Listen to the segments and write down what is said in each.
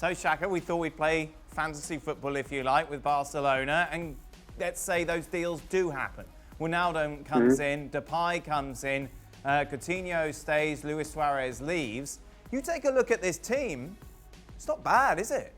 So, Shaka, we thought we'd play fantasy football, if you like, with Barcelona, and let's say those deals do happen. Wijnaldum comes in, Depay comes in, Coutinho stays, Luis Suarez leaves. You take a look at this team, it's not bad, is it?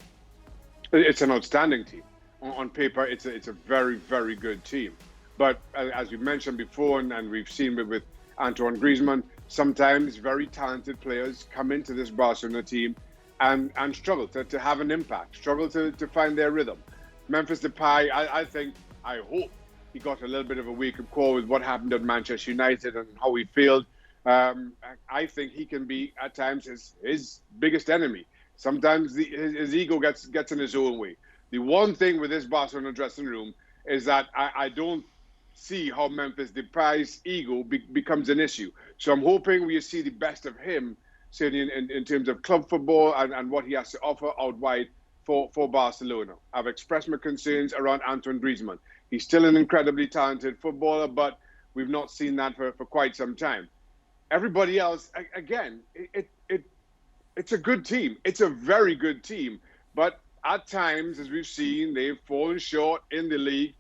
It's an outstanding team. On paper, it's a very, very good team. But as we mentioned before, and we've seen with Antoine Griezmann, sometimes very talented players come into this Barcelona team and struggle to have an impact, struggle to find their rhythm. Memphis Depay, I hope he got a little bit of a wake-up call with what happened at Manchester United and how he failed. I think he can be, at times, his biggest enemy. Sometimes his ego gets in his own way. The one thing with this Barcelona dressing room is that I don't see how Memphis Depay's ego becomes an issue. So I'm hoping we see the best of him, certainly in terms of club football and what he has to offer out wide for Barcelona. I've expressed my concerns around Antoine Griezmann. He's still an incredibly talented footballer, but we've not seen that for quite some time. Everybody else, again, it's a good team. It's a very good team. But at times, as we've seen, they've fallen short in the league,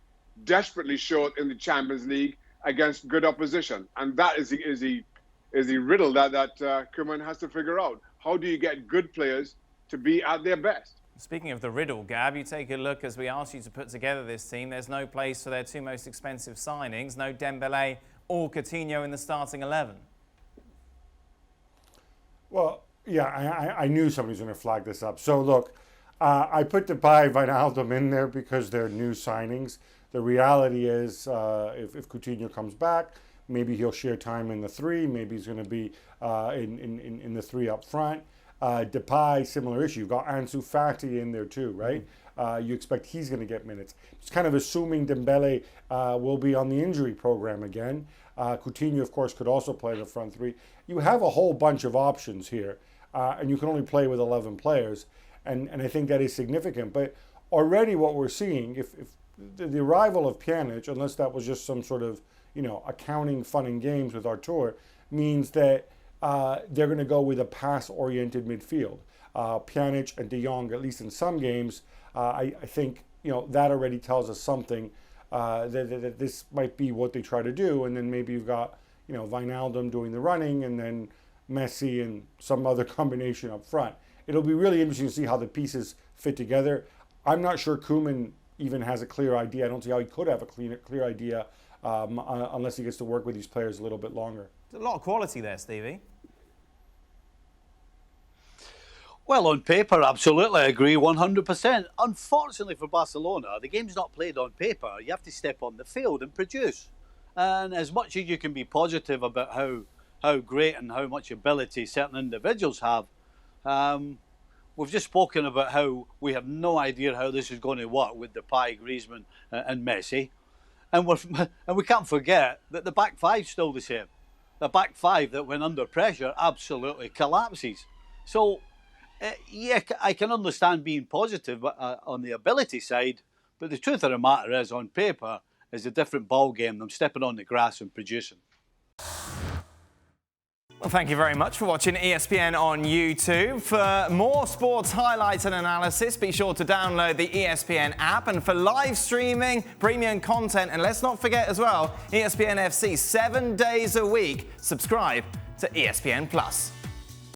desperately short in the Champions League against good opposition. And that is the riddle that Koeman has to figure out. How do you get good players to be at their best? Speaking of the riddle, Gab, you take a look as we asked you to put together this team. There's no place for their two most expensive signings, no Dembele or Coutinho in the starting 11. Well, yeah, I knew somebody was going to flag this up. So look, I put Depay, Wijnaldum in there because they're new signings. The reality is, if Coutinho comes back, maybe he'll share time in the three. Maybe he's going to be in the three up front. Depay, similar issue. You've got Ansu Fati in there too, right? You expect he's going to get minutes. It's kind of assuming Dembele will be on the injury program again. Coutinho, of course, could also play in the front three. You have a whole bunch of options here, and you can only play with 11 players, and I think that is significant. But already what we're seeing, if the arrival of Pjanic, unless that was just some sort of, accounting fun and games with Artur, means that they're going to go with a pass-oriented midfield. Pjanic and De Jong, at least in some games, I think that already tells us something that this might be what they try to do. And then maybe you've got Wijnaldum doing the running, and then Messi and some other combination up front. It'll be really interesting to see how the pieces fit together. I'm not sure Koeman even has a clear idea. I don't see how he could have a clear idea unless he gets to work with these players a little bit longer. There's a lot of quality there, Stevie. Well, on paper, absolutely, I agree 100%. Unfortunately for Barcelona, the game's not played on paper. You have to step on the field and produce. And as much as you can be positive about how great and how much ability certain individuals have, we've just spoken about how we have no idea how this is going to work with Depay, Griezmann and Messi. And we can't forget that the back five's still the same. The back five that, when under pressure, absolutely collapses. So, yeah, I can understand being positive on the ability side, but the truth of the matter is, on paper, is a different ball game than stepping on the grass and producing. Well, thank you very much for watching ESPN on YouTube. For more sports highlights and analysis, be sure to download the ESPN app. And for live streaming, premium content, and let's not forget as well, ESPN FC 7 days a week. Subscribe to ESPN Plus.